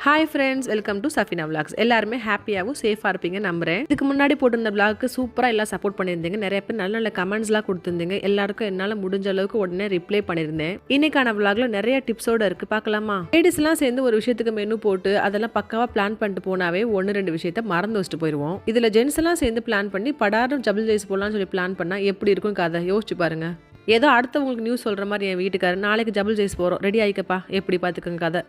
Hi friends, welcome to Safina vlogs. எல்லாருமே ஹாப்பியாகவும் சேஃபாக இருப்பீங்க நம்புறேன். இதுக்கு முன்னாடி போட்டிருந்த விளாக்கு சூப்பராக எல்லாம் சப்போர்ட் பண்ணியிருந்தீங்க. நிறைய பேர் நல்ல நல்ல கமெண்ட்ஸ்லாம் கொடுத்துருந்தீங்க. எல்லாருக்கும் என்னால் முடிஞ்ச அளவுக்கு உடனே ரிப்ளை பண்ணியிருந்தேன். இன்னைக்கான விளாக்ல நிறைய டிப்ஸோட இருக்கு, பார்க்கலாமா? லேடிஸ்லாம் சேர்ந்து ஒரு விஷயத்துக்கு மெனு போட்டு அதெல்லாம் பக்காவாக பிளான் பண்ணிட்டு போனாவே 1-2 விஷயத்த மறந்து வச்சுட்டு போயிடுவோம். இதில் ஜென்ஸ் எல்லாம் சேர்ந்து பிளான் பண்ணி படாரும் டபுள் ஜெய்ஸ் போடலாம்னு சொல்லி பிளான் பண்ணால் எப்படி இருக்கும் கதை யோசிச்சு பாருங்க. ஏதோ அடுத்தவங்களுக்கு நியூஸ் சொல்கிற மாதிரி என் வீட்டுக்காரர் நாளைக்கு டபுள் ஜெய்ஸ் போகிறோம், ரெடி ஆகிக்கப்பா, எப்படி பார்த்துக்கோங்க கதை.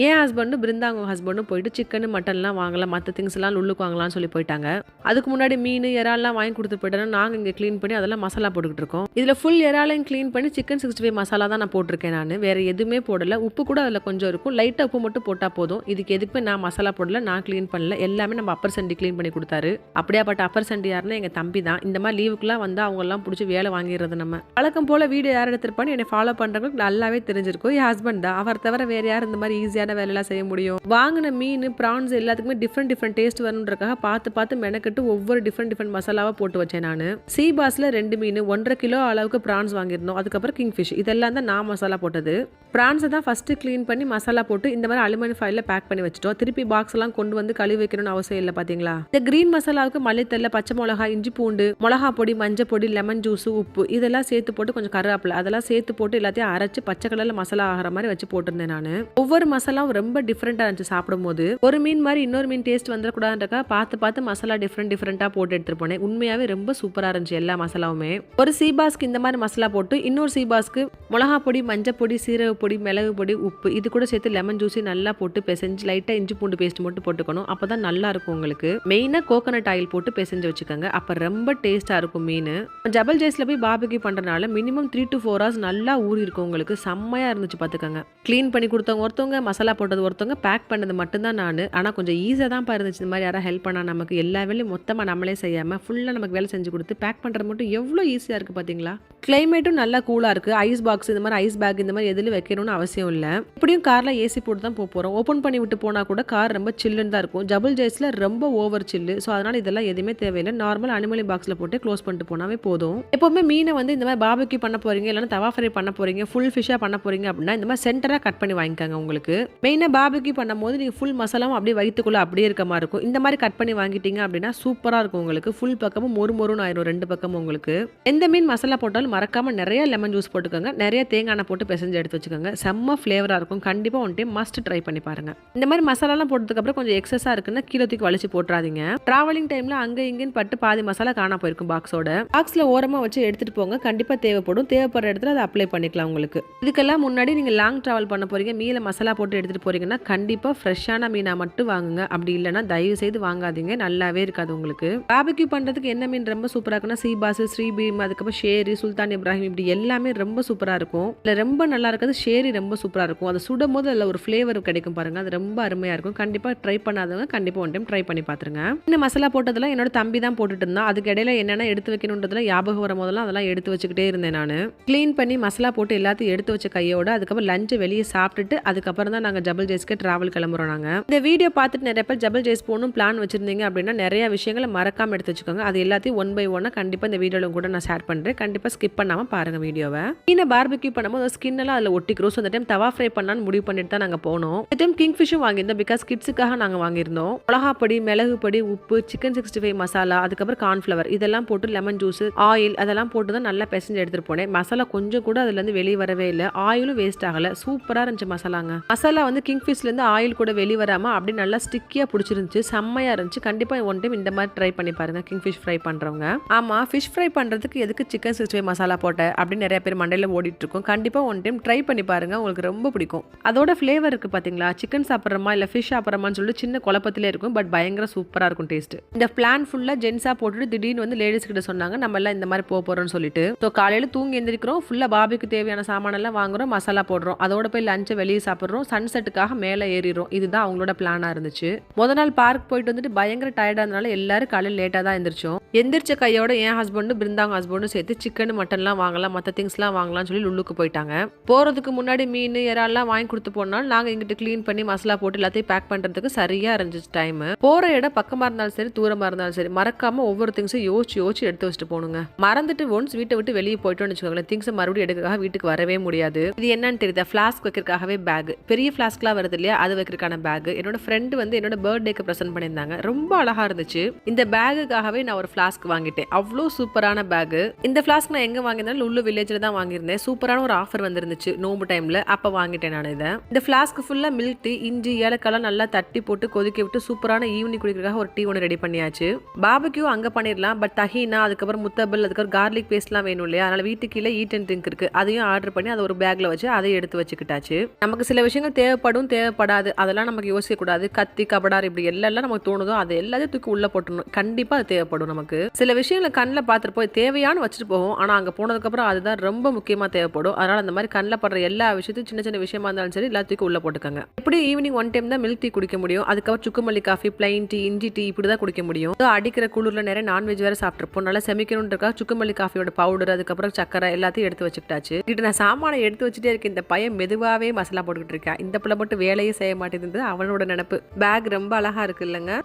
என் ஹஸ்பண்டும் பிருந்தாங்க ஹஸ்பண்டும் போயிட்டு சிக்கன் மட்டன்லாம் வாங்கலாம், மற்ற திங்ஸ் எல்லாம் உள்ளுக்கு வாங்கலாம்னு சொல்லி போயிட்டாங்க. அதுக்கு முன்னாடி மீன் இறாலாம் வாங்கி கொடுத்து போயிட்டோன்னா நாங்கள் இங்கே க்ளீன் பண்ணி அதெல்லாம் மசாலா போட்டுக்கிட்டு இருக்கோம். இதில் ஃபுல் இறாலையும் க்ளீன் பண்ணி சிக்கன் 65 மசாலா தான் நான் போட்டிருக்கேன். நான் வேறு எதுவுமே போடலை. உப்பு கூட அதில் கொஞ்சம் இருக்கும், லைட்டாக உப்பு மட்டும் போட்டால் போதும். இதுக்கு எதுக்குமே நான் மசாலா போடல, நான் க்ளீன் பண்ணல. எல்லாமே நம்ம அப்பர் சண்டி க்ளீன் பண்ணி கொடுத்தாரு. அப்படியாப்பட்ட அப்பர் சண்டி யாருன்னா எங்கள் தம்பி தான். இந்த மாதிரி லீவுக்குலாம் வந்து அவங்கெல்லாம் பிடிச்சி வேலை வாங்கிடுறது. நம்ம வழக்கம் போல் வீடியோ யார் எடுத்திருப்பான்னு என்னை ஃபாலோ பண்ணுறவங்களுக்கு நல்லாவே தெரிஞ்சிருக்கும். என் ஹஸ்பண்ட் தான். அவர் தவிர வேறு யார் இந்த மாதிரி ஈஸியான வேலையெல்லாம் செய்ய முடியும்? வாங்கின மீன் ப்ரான்ஸ் எல்லாத்துக்குமே டிஃப்ரெண்ட் டேஸ்ட் வரணுன்றக்காக பார்த்து மெனக்கட்டு ஒவ்வொரு டிஃப்ரெண்ட் மசாலாவாக போட்டு வச்சேன். நான் சீ பாஸ்ல 2 மீன் 1.5 கிலோ அளவுக்கு ப்ரான்ஸ் வாங்கியிருந்தோம். அதுக்கப்புறம் கிங்ஃபிஷ், இதெல்லாம் தான் நான் மசாலா போட்டது. ப்ரான்ஸை தான் ஃபர்ஸ்ட் க்ளீன் பண்ணி மசாலா போட்டு இந்த மாதிரி அலுமினியம் ஃபைலில் பேக் பண்ணி வச்சுட்டோம். திருப்பி பாக்ஸ் எல்லாம் கொண்டு வந்து கழுவி வைக்கணும்னு அவசியம் இல்லை. பார்த்தீங்களா? இந்த கிரீன் மசாலாவுக்கு மல்லித்தல்ல, பச்சை மிளகா, இஞ்சி பூண்டு, மிளகா பொடி, மஞ்சள் பொடி, லெமன் ஜூஸ், உப்பு இதெல்லாம் சேர்த்து போட்டு கொஞ்சம் கருவேப்பிலை அதெல்லாம் சேர்த்து போட்டு எல்லாத்தையும் அரைச்சு பச்சை கலர்ல மசாலா ஆகிற மாதிரி வச்சு போட்டிருந்தேன். நான் ஒவ்வொரு மசாலாவும் ரொம்ப டிஃப்ரெண்டா இருந்துச்சு. சாப்பிடும்போது ஒரு மீன் மாதிரி இன்னொரு மீன் டேஸ்ட் வந்துடக்கூடாதுன்றக்கா பார்த்து மசாலா டிஃப்ரெண்டா போட்டு எடுத்துட்டு போனேன். உண்மையாவே ரொம்ப சூப்பரா இருந்துச்சு எல்லா மசாலாவுமே. ஒரு சீபாஸ்க்கு இந்த மாதிரி மசாலா போட்டு, இன்னொரு சீபாஸ்க்கு மிளகா பொடி, மஞ்சள் பொடி, சீரக பொடி, மிளகு பொடி, உப்பு இது கூட சேர்த்து லெமன் ஜூஸ் நல்லா போட்டு பிசைஞ்சு லைட்டா இஞ்சி பூண்டு பேஸ்ட் மட்டும் போட்டுக்கணும். அப்பதான் நல்லா இருக்கும். உங்களுக்கு மெயினா கோகனட் ஆயில் போட்டு பிசைஞ்சு வச்சுக்கோங்க. அப்ப ரொம்ப டேஸ்டா இருக்கும் மீன். டபுள் ஜெய்ஸ்ல போய் பார்பிக்யூ பண்றதுனால மினிமம் 3 to 4 hours நல்லா ஊறி இருக்கும். உங்களுக்கு செம்மையா இருந்துச்சு. பாத்துக்கோங்க. கிளீன் பண்ணி கொடுத்தவங்க ஒருத்தவங்க, மசாலா போட்டது ஒருத்தவங்க, பேக் பண்ணது மட்டும்தான் நான். ஆனால் கொஞ்சம் ஈஸியாக தான் இருந்துச்சு. இந்த மாதிரி யாராவது ஹெல்ப் பண்ணால் நமக்கு எல்லா வேலையும் மொத்தமாக நம்மளே செய்யாமல் ஃபுல்லாக நமக்கு வேலை செஞ்சு கொடுத்து பேக் பண்ணுறது மட்டும் எவ்வளோ ஈஸியாக இருக்குது பார்த்தீங்களா? கிளைமேட்டும் நல்லா கூலாக இருக்குது. ஐஸ் பாக்ஸ் இந்த மாதிரி ஐஸ் பேக் இந்த மாதிரி எதில் வைக்கணும்னு அவசியம் இல்லை. இப்படியும் காரில் ஏசி போட்டு தான் போகிறோம். ஓப்பன் பண்ணி விட்டு போனால் கூட கார் ரொம்ப சில்லுன்னு தான் இருக்கும். டபுள் ஜெய்ஸில் ரொம்ப ஓவர் சில்லு. ஸோ அதனால் இதெல்லாம் எதுவுமே தேவையில்லை. நார்மல் அனிமலி பாக்ஸில் போட்டு க்ளோஸ் பண்ணிட்டு போனாவே போதும். எப்போவுமே மீனை வந்து இந்த மாதிரி பார்பிக்யூ பண்ண போகிறீங்க, இல்லைன்னா தவா ஃப்ரை பண்ண போகிறீங்க, ஃபுல் ஃபிஷ்ஷாக பண்ண போகிறீங்க அப்படின்னா இந்த மாதிரி சென்டராக கட் பண்ணி வாங்கிக்காங்க. உங்களுக்கு மெயினாக பார்பிக்யூ பண்ணும்போது நீங்கள் ஃபுல் மசாலாவும் அப்படியே வயிற்றுக்குள்ள அப்படியே இருக்க மாதிரி இருக்கும். இந்த மாதிரி கட் பண்ணி வாங்கிட்டீங்க அப்படின்னா சூப்பராக இருக்கும். உங்களுக்கு ஃபுல் பக்கமும் மொறுன்னு ஆயிரும். 2 பக்கமும் உங்களுக்கு எந்த மீன் மசாலா போட்டாலும் மறக்காம நிறைய லெமன் ஜூஸ் போட்டுக்கோங்க. நிறைய தேங்காய் எண்ணெய் போட்டு பிசைஞ்சு எடுத்து வச்சுக்கோங்க. செம்ம ஃப்ளேவராக இருக்கும். கண்டிப்பாக ஒன் டைம் மஸ்ட் ட்ரை பண்ணி பாருங்க. இந்த மாதிரி மசாலாலாம் போட்டதுக்கப்புறம் கொஞ்சம் எக்ஸஸாக இருக்குன்னா கீழே தூக்கி வலிச்சு போட்டுறாதீங்க. டிராவலிங் டைம்ல அங்கே இங்கேன்னு பட்டு பாதி மசாலா காணா போயிருக்கும். பாக்ஸ்ல ஓரமாக வச்சு எடுத்துட்டு போங்க. கண்டிப்பாக தேவைப்படும். தேவைப்படுற இடத்துல அதை அப்ளை பண்ணிக்கலாம். உங்களுக்கு இதுக்கெல்லாம் முன்னாடி நீங்க லாங் டிராவல் பண்ண போறீங்க, மீல மசாலா போட்டு எடுத்துட்டு போறீங்கன்னா கண்டிப்பாக ஃப்ரெஷ்ஷான மீனா மட்டும் வாங்குங்க. அப்படி இல்லைன்னா தயவு செய்து வாங்காதீங்க. நல்லாவே இருக்காது. உங்களுக்கு பார்பிக்யூ பண்றதுக்கு என்ன மீன் ரொம்ப சூப்பரா இருக்குன்னா சீபாஸ், ஸ்ரீபீம், அதுக்கப்புறம் ஷேரி, சுல்தான் இப்ராஹிம் இப்படி எல்லாமே ரொம்ப சூப்பரா இருக்கும். இல்ல ரொம்ப நல்லா இருக்கிறது ஷேரி ரொம்ப சூப்பரா இருக்கும். அதை சுடும் போது அதில் ஒரு ஃபிளேவர் கிடைக்கும் பாருங்க. அது ரொம்ப அருமையா இருக்கும். கண்டிப்பா ட்ரை பண்ணாதவங்க கண்டிப்பா ஒன் டைம் ட்ரை பண்ணி பாத்துருங்க. இந்த மசாலா போட்டதெல்லாம் என்னோட தம்பி தான் போட்டுட்டு இருந்தான். அதுக்கு இடையில என்னென்ன எடுத்து வைக்கணும்ன்றதுல ஞாபகம் வரும் போதெல்லாம் அதெல்லாம் எடுத்து வச்சுக்கிட்டே இருந்தேன். நான் கிளீன் பண்ணி மசாலா போட்டு எல்லாத்தையும் எடுத்து வச்ச கையோட அதுக்கப்புறம் லஞ்சு வெளியே சாப்பிட்டுட்டு அதுக்கப்புறம் தான் நாங்கள் டபுள் ஜெய்ஸ்க்கு டிராவல் கிளம்புறோம். நாங்க இந்த வீடியோ பார்த்துட்டு நிறைய பேர் டபுள் ஜெய்ஸ் போகணும் பிளான் வச்சிருந்தீங்க அப்படின்னா நிறைய விஷயங்களை மறக்காம எடுத்து வச்சுக்கோங்க. அது எல்லாத்தையும் 1 by 1 கண்டிப்பா இந்த வீடியோல கூட நான் ஷேர் பண்றேன். கண்டிப்பா ஸ்கிப் பண்ணாம பாருங்க வீடியோவை. மீனை பார்பிக்யூ பண்ணும்போது ஸ்கின் எல்லாம் அதில் ஒட்டிக்கிறோம். ஸோ இந்த டைம் தவா ஃப்ரை பண்ணான்னு முடிவு பண்ணிட்டு தான் நாங்கள் போனோம். இந்த டைம் கிங் ஃபிஷ்ஷும் வாங்கியிருந்தோம். பிகாஸ் கிட்ஸுக்காக நாங்கள் வாங்கியிருந்தோம். மிளகா பொடி, மிளகு பொடி, உப்பு, சிக்கன் 65 மசாலா, அதுக்கப்புறம் கார்ன்ஃபிளவர் இதெல்லாம் போட்டு லெமன் ஜூஸ், ஆயில் அதெல்லாம் போட்டு தான் நல்லா பிசைஞ்சு எடுத்துட்டு போனேன். மசாலா கொஞ்சம் கூட அதுல இருந்து வெளியே வரவே இல்லை. ஆயிலும் வேஸ்ட் ஆகல. சூப்பரா இருந்துச்சு மசாலாங்க. மசாலா வந்து கிங் ஃபிஷ்ல இருந்து ஆயில் கூட வெளியே வராம அப்படி நல்லா ஸ்டிக்கியா பிடிச்சிருந்துச்சு. செம்மையா இருந்துச்சு. கண்டிப்பா ஒன் டைம் இந்த மாதிரி ட்ரை பண்ணி பாருங்க. கிங் ஃபிஷ் ஃப்ரை பண்றவங்க. ஆமா, ஃபிஷ் ஃப்ரை பண்றதுக்கு எதுக்கு சிக்கன் 65 மசாலா போட்ட அப்படின்னு நிறைய பேர் மண்டையில ஓடிட்டு இருக்கும். கண்டிப்பா ஒன் டைம் ட்ரை பண்ணி பாருங்க. உங்களுக்கு ரொம்ப பிடிக்கும். அதோட ஃபிளேவர் இருக்கு பாத்தீங்களா? சிக்கன் சாப்பிட்றமா இல்ல ஃபிஷ் சாப்பிட்றமான்னு சொல்லிட்டு சின்ன குழப்பத்திலே இருக்கும். பட் பயங்கர சூப்பரா இருக்கும் டேஸ்ட். இந்த பிளான் ஃபுல்லா ஜென்ஸா போட்டுட்டு திடீர்னு வந்து லேடிஸ் கிட்ட சொன்னாங்க நம்ம எல்லாம் இந்த மாதிரி போறோம்னு சொல்லிட்டு. ஸோ காலையில தூங்கி எந்திரிக்கிறோம், ஃபுல்லா பாபிக்கு தேவையான சாமான எல்லாம் வாங்குறோம், மசாலா போடுறோம், அதோட போய் லஞ்சை வெளியே சாப்பிடுறோம், சன்செட்டுக்காக மேலே ஏறிடும். இதுதான் அவங்களோட பிளானா இருந்துச்சு. முத நாள் பார்க் போயிட்டு வந்துட்டு பயங்கர டயர்டா இருந்தனால எல்லாரும் காலையில் லேட்டா தான் எந்திரிச்சோம். எந்திரிச்ச கையோட என் ஹஸ்பண்டும் பிருந்தாங்க ஹஸ்பண்டும் சேர்த்து சிக்கன் மட்டன்லாம் வாங்கலாம், மற்ற திங்ஸ்லாம் வாங்கலாம்னு சொல்லி லுல்லுக்கு போயிட்டாங்க. போகிறதுக்கு முன்னாடி மீன் இறால்லாம் வாங்கி கொடுத்து போனாலும் நாங்கள் இங்கிட்ட க்ளீன் பண்ணி மசாலா போட்டு எல்லாத்தையும் பேக் பண்ணுறதுக்கு சரியாக இருந்துச்சு டைம். போகிற இடம் பக்கமாக இருந்தாலும் சரி தூரமாக இருந்தாலும் சரி மறக்காமல் ஒவ்வொரு திங்ஸும் யோசிச்சு எடுத்து வச்சுட்டு போகணுங்க. மறந்துட்டு ஒன்ஸ் வீட்டை விட்டு வெளியே போயிட்டோம்னு வச்சுக்கோங்களேன், திங்ஸை மறுபடியும் எடுக்கிறதுக்காக வீட்டுக்கு வரவே முடியாது. இது என்னன்னு தெரியுதா, ஃப்ளாஸ்க் வைக்கிறதுக்காகவே பேக், பெரிய ஃப்ளாஸ்க்லாம் வருது இல்லையா, அது வைக்கிறதுக்கான பேக். என்னோட ஃப்ரெண்டு வந்து என்னோட பர்த்டேக்கு ப்ரெசென்ட் பண்ணியிருந்தாங்க, ரொம்ப அழகா இருந்துச்சு. இந்த பேகுக்காகவே நான் ஒரு ஃப்ளாஸ்க் வாங்கிட்டேன், அவ்வளோ சூப்பரான பேக். இந்த ஃப்ளாஸ்க் நான் எங்க வாங்கியிருந்தாலும் லுல்லு வில்லேஜில் தான் வாங்கியிருந்தேன். சூப்பரான ஒரு ஆஃபர் வந்துருந்துச்சு நோம்பு டைம்ல, அப்போ வாங்கிட்டேன் நான் இதை. இந்த ஃப்ளாஸ்க் ஃபுல்லாக மில்க் டீ, இஞ்சி ஏலக்காய் நல்லா தட்டி போட்டு கொதிக்க விட்டு சூப்பரான ஈவினிங் குடிக்கிறதுக்காக ஒரு டீ ஒன்று ரெடி பண்ணியாச்சு. பாபக்யூ அங்கே பண்ணிடலாம், பட் தஹீனா அதுக்கப்புறம் முத்தபல் அதுக்கப்புறம் கார்லிக் பேஸ்ட்லாம் வேணும் இல்லையா, அதனால வீட்டுக்கு கீழே ஈட் அண்ட் ட்ரிங்க் இருக்கு, அதையும் ஆர்டர் பண்ணி அதை ஒரு பேக்ல வச்சு அதை எடுத்து வச்சுக்கிட்டாச்சு. நமக்கு சில விஷயங்கள் தேவைப்படாது, அதெல்லாம் நமக்கு யோசிக்க கூடாது. கத்தி கபடார் இப்படி எல்லாம் நமக்கு தோணுதோ அது எல்லாத்தையும் தூக்கி உள்ள போட்டணும், கண்டிப்பா அது தேவைப்படும். நமக்கு சில விஷயங்களை கண்ணில் பார்த்துட்டு போய் தேவையான வச்சுட்டு போகும், ஆனா அங்க போனதுக்கு அப்புறம் அதுதான் ரொம்ப முக்கியமா தேவைப்படும். அதனால அந்த மாதிரி கண்ணில் படுற எல்லா விஷயத்தையும் சின்ன சின்ன விஷயமா இருந்தாலும் சரி எல்லாத்துக்கும் உள்ள போட்டுக்கங்க. இப்படி ஈவினிங் ஒன் டைம் தான் மில்க் டீ குடிக்க முடியும், அதுக்கப்புறம் சுக்குமல்லி காஃபி, பிளைன் டீ, இஞ்சி டீ இப்படிதான் குடிக்க முடியும். அடிக்கிற குளிர்ல நிறைய நான்வெஜ் வேற சாப்பிட்டுருப்போம், நல்லா செமிக்கணும் இருக்கா சுக்குமல்லி காஃபியோட பவுடர் அதுக்கப்புறம் சக்கரை எல்லாத்தையும் எடுத்து வச்சுக்கிட்டாச்சு. இட்டு நான் சாமானை எடுத்து வச்சுட்டே இருக்கேன், இந்த பையன் மெதுவாவே மசாலா போட்டுக்கிட்டு இருக்கேன், இந்த பிள்ளை மட்டும் வேலையே செய்ய மாட்டேங்குது, அவனோட நினப்பு. பேக் ரொம்ப அழகா இருக்கு இல்லைங்க,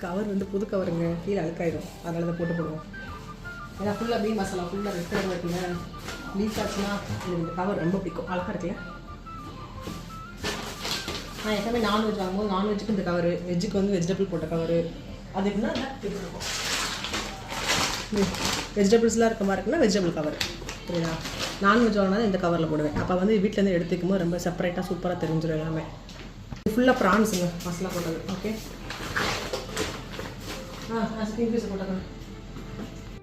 கவர் வந்து புது கவருங்க, கீழே அழுக்காயிடும், அதனால தான் போட்டு போடுவோம். ஏன்னா ஃபுல்லாக மீன் மசாலா ஃபுல்லாக ரெட் கலர் இருக்குங்க, லீக் ஆச்சுன்னா எனக்கு இந்த கவர் ரொம்ப பிடிக்கும், அழகாக இருக்குல்ல. நான் எப்பவுமே நான்வெஜ் வாங்கும்போது நான்வெஜ்ஜுக்கு இந்த கவர், வெஜ்ஜுக்கு வந்து வெஜிடபிள் போட்ட கவர், அது எப்படின்னா இருக்கும் வெஜிடபிள்ஸ்லாம் இருக்க மாதிரி இருக்குன்னா வெஜிடபிள் கவர், புரியுதா. நான்வெஜ் வாங்கினா இந்த கவரில் போடுவேன், அப்போ வந்து வீட்டிலேருந்து எடுத்துக்கும் போது ரொம்ப செப்பரேட்டாக சூப்பராக தெரிஞ்சிடும் எல்லாமே. ஃபுல்லாக ப்ரான்ஸுங்க மசாலா போட்டது. ஓகே, ஸ்கின் பீஸ் போட்டுக்கணும்.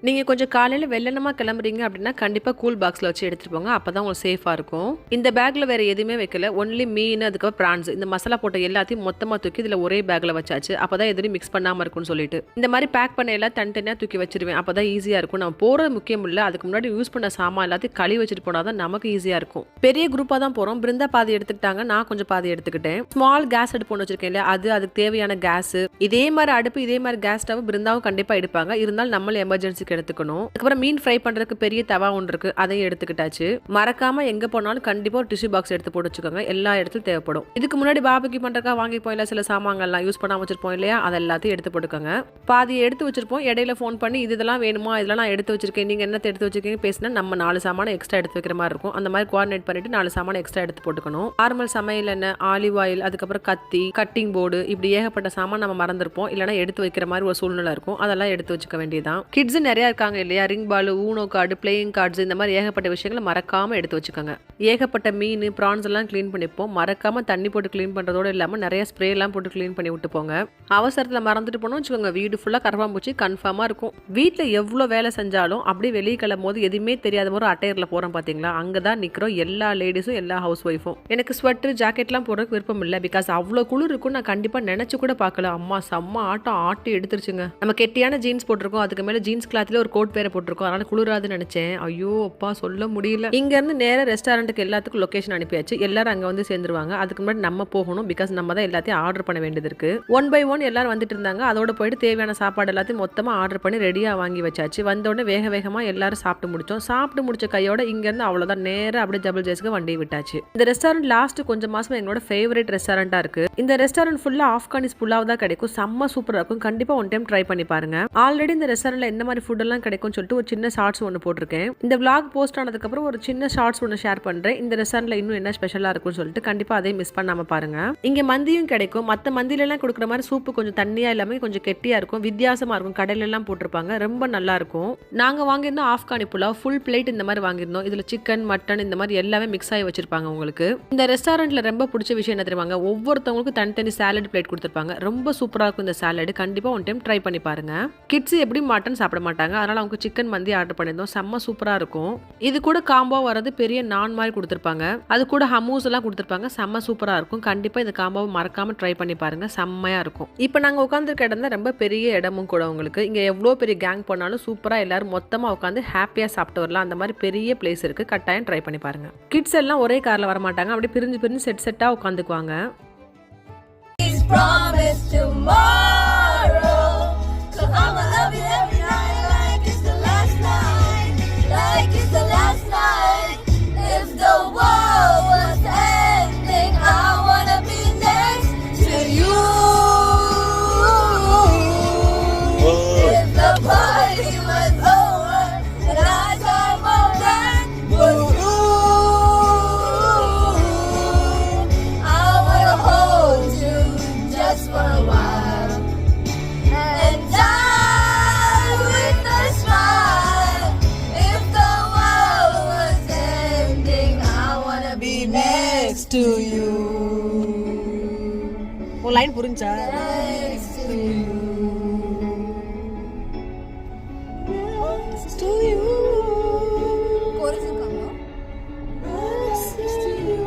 நீங்கள் கொஞ்சம் காலையில் வெள்ளனமாக கிளம்புறீங்க அப்படின்னா கண்டிப்பாக கூல் பாக்ஸில் வச்சு எடுத்துகிட்டு போங்க, அப்போ தான் உங்களுக்கு சேஃபாக இருக்கும். இந்த பேக்கில் வேறு எதுவுமே வைக்கல, ஒன்லி மீன் அதுக்கப்புறம் ப்ரான்ஸ், இந்த மசாலா போட்ட எல்லாத்தையும் மொத்தமாக தூக்கி இதில் ஒரே பேக்கில் வச்சாச்சு, அப்போ தான் எதுவும் மிக்ஸ் பண்ணாமல் இருக்கும்னு சொல்லிட்டு. இந்த மாதிரி பேக் பண்ண எல்லாம் தனித்தனியாக தூக்கி வச்சிருவேன், அப்போ தான் ஈஸியாக இருக்கும். நம்ம போகிறது முக்கியம் இல்லை, அதுக்கு முன்னாடி யூஸ் பண்ண சாமான் எல்லாத்தையும் கழுவி வச்சுட்டு போனால் தான் நமக்கு ஈஸியாக இருக்கும். பெரிய குரூப்பாக தான் போகிறோம், பிருந்தா பாதி எடுத்துக்கிட்டாங்க, நான் கொஞ்சம் பாதி எடுத்துக்கிட்டேன். ஸ்மால் கேஸ் அடுப்பு ஒன்று வச்சிருக்கேன் இல்லையா, அதுக்கு தேவையான கேஸ், இதே மாதிரி அடுப்பு இதே மாதிரி கேஸ் ஸ்டவ் பிருந்தாவும் கண்டிப்பாக எடுப்பாங்க, இருந்தாலும் நம்மள எமர்ஜென்சிக்கு எடுத்துக்கணும். அதுக்கப்புறம் மீன் ஃப்ரை பண்றதுக்கு பெரிய தவா ஒன்று இருக்கு, அதையும் எடுத்துக்கிட்டாச்சு. மறக்காம எங்க போனாலும் கண்டிப்பா ஒரு டிஷ்யூ பாக்ஸ் எடுத்து போட்டு வச்சுக்கோங்க, எல்லா இடத்துலையும் தேவைப்படும். இதுக்கு முன்னாடி பாபிக்கு பண்றதுக்காக வாங்கி போயில சில சாமான்கள்லாம் யூஸ் பண்ணாம வச்சிருப்போம் இல்லையா, அது எல்லாத்தையும் எடுத்து போட்டுக்கோங்க. பாதியை எடுத்து வச்சிருப்போம், இடையில ஃபோன் பண்ணி இதெல்லாம் வேணுமா, இதெல்லாம் நான் எடுத்து வச்சிருக்கேன், நீங்க என்ன எடுத்து வச்சிருக்கீங்க பேசினா நம்ம 4 சாமான எக்ஸ்ட்ரா எடுத்து வைக்கிற மாதிரி இருக்கும். அந்த மாதிரி கோஆர்டினேட் பண்ணிட்டு 4 சாமான எக்ஸ்ட்ரா எடுத்து போட்டுக்கணும். நார்மல் சமையல் எண்ணெய், ஆலிவ் ஆயில், அதுக்கப்புறம் கத்தி, கட்டிங் போர்டு, இப்படி ஏகப்பட்ட சாமான் நம்ம மறந்துருப்போம், இல்லைன்னா எடுத்து வைக்கிற மாதிரி ஒரு சூழ்நிலை இருக்கும், அதெல்லாம் எடுத்து வச்சுக்க வேண்டியதான். கிட்ஸ் நிறைய இருக்காங்க இல்லையா, ring ball, Uno card, playing cards, இந்த மாதிரி ஏகப்பட்ட விஷயங்களை மறக்காம எடுத்து வச்சுக்கோங்க. ஏகப்பட்ட மீன் ப்ரான்ஸ் எல்லாம் கிளீன் பண்ணிப்போம், மறக்காம தண்ணி போட்டு கிளீன் பண்றதோட இல்லாம நிறைய ஸ்ப்ரே எல்லாம் போட்டு கிளீன் பண்ணி விட்டு போங்க. அவசரத்துல மறந்துட்டு போனோம் வச்சுக்கோங்க, வீடு ஃபுல்லா கரப்பாம்பூச்சி கன்ஃபார்மா இருக்கும். வீட்டுல எவ்வளவு வேலை செஞ்சாலும் அப்படியே வெளியே கிளம்பும் போது எதுவுமே தெரியாத மாதிரி அட்டையர்ல போறோம் பாத்தீங்களா, அங்கதான் நிக்கிறோம் எல்லா லேடிஸும் எல்லா ஹவுஸ் ஒய்ஃபும். எனக்கு ஸ்வெட்டர் ஜாக்கெட்லாம் போடுறதுக்கு விருப்பம் இல்லை, பிகாஸ் அவ்வளோ குளிர் இருக்கும், நான் கண்டிப்பா நினைச்சு கூட பார்க்கல. அம்மா செம்ம ஆட்டம் ஆட்டி எடுத்துருச்சுங்க. நம்ம கெட்டியான ஜீன்ஸ் போட்டிருக்கோம், அதுக்கு மேல ஜீன்ஸ் கிளாத்ல ஒரு கோட் வேற போட்டிருக்கோம், அதனால குளிராதுன்னு நினைச்சேன். ஐயோ அப்பா சொல்ல முடியல. இங்க இருந்து நேர ரெஸ்டாரண்ட்டுக்கு எல்லாத்துக்கும் லொகேஷன் அனுப்பியாச்சு, எல்லாரும் அங்க வந்து சேர்ந்துருவாங்க. அதுக்கு முன்னாடி நம்ம போகணும், பிகாஸ் நம்ம தான் எல்லாத்தையும் ஆர்டர் பண்ண வேண்டியது இருக்கு. 1 by 1 எல்லாரும் வந்துட்டு இருந்தாங்க, அதோட போயிட்டு தேவையான சாப்பாடு எல்லாத்தையும் மொத்தமா ஆர்டர் பண்ணி ரெடியா வாங்கி வச்சாச்சு. வந்தோடனே வேகமா எல்லாரும் சாப்பிட்டு முடிச்சோம். சாப்பிட்டு முடிச்ச கையோட இங்க இருந்து அவ்வளவுதான், நேரம் அப்படியே ஜபல் ஜேஸ்க்கு வண்டி விட்டாச்சு. இந்த ரெஸ்டாரண்ட் லாஸ்ட் கொஞ்சம் மாசமா எங்களோட ஃபேவரட் ரெஸ்டாரண்டா இருக்கு. இந்த ரெஸ்டாரண்ட் ஃபுல்லா ஆப்கானிஸ் புலாவ் தான் கிடைக்கும், செம்ம சூப்பரா இருக்கும், கண்டிப்பா ஒன் டைம் ட்ரை பண்ணி பாருங்க. ஆல்ரெடி இந்த ரெஸ்டாரண்ட்ல என்ன மாதிரி ஃபுட் எல்லாம் கிடைக்கும்னு சொல்லிட்டு ஒரு சின்ன ஷார்ட்ஸ் ஒன்று போட்டிருக்கேன். இந்த vlog போஸ்ட் ஆனதுக்கு அப்புறம் ஒரு சின்ன ஷார்ட்ஸ் ஒன்று ஷேர் பண்றேன். இந்த ரெஸ்டாரண்ட்ல இன்னும் என்ன ஸ்பெஷலா இருக்கும்னு சொல்லிட்டு கண்டிப்பா அதை மிஸ் பண்ணாம பாருங்க. இங்க மந்தியும் கிடைக்கும், மத்த மந்தியில எல்லாம் கொடுக்குற மாதிரி சூப்பு கொஞ்சம் தண்ணியா இல்லாம கொஞ்சம் கெட்டியா இருக்கும், வித்தியாசமா இருக்கும், கடையில எல்லாம் போட்டிருப்பாங்க, ரொம்ப நல்லா இருக்கும். நாங்க வாங்கியிருந்தோம் ஆப்கானி புலாவ் ஃபுல் பிளேட், இந்த மாதிரி வாங்கியிருந்தோம். இதுல சிக்கன் மட்டன் இந்த மாதிரி எல்லாமே மிக்ஸ் ஆகி வச்சிருப்பாங்க. உங்களுக்கு இந்த ரெஸ்டாரண்ட்ல ரொம்ப பிடிச்ச விஷயம் என்ன தெரியுமாங்க, ஒவ்வொருத்தவங்களுக்கும் தனித்தனி சாலட் பிளேட் கொடுத்துருப்பாங்க, ரொம்ப சூப்பரா இருக்கும் இந்த சாலட், கண்டிப்பா ஒன் டைம் ட்ரை பண்ணி பாருங்க. கிட்ஸ் எப்படி மட்டன் சாப்பிட மாட்டாங்க, அதனால அவங்க சிக்கன் மந்தி ஆர்டர் பண்ணியிருந்தோம், செம்ம சூப்பரா இருக்கும். இது கூட காம்போ வரது பெரிய நான் மாதிரி கொடுத்துருப்பாங்க, அது கூட ஹமூஸ் எல்லாம் கொடுத்துருப்பாங்க, செம்ம சூப்பரா இருக்கும். கண்டிப்பா இந்த காம்போவை மறக்காம ட்ரை பண்ணி பாருங்க, செம்மையா இருக்கும். இப்போ நாங்க உட்காந்துருக்க இடம் தான் ரொம்ப பெரிய இடமும் கூட. உங்களுக்கு இங்க எவ்வளோ பெரிய கேங் போனாலும் சூப்பரா எல்லாரும் மொத்தமா உட்காந்து ஹாப்பியா சாப்பிட்டு வரலாம், அந்த மாதிரி பெரிய பிளேஸ் இருக்கு, கட்டாயம் ட்ரை பண்ணி பாருங்க. கிட்ஸ் எல்லாம் ஒரே கார்ல வர மாட்டாங்க, அப்படி பிரிஞ்சு பிரிஞ்சு செட் செட்டா உட்காந்துக்குவாங்க. Like it's to you. ஒரு லைன் புரிஞ்சா? Thanks to you. Thanks to you. Chorus இருக்காங்க. Thanks to you.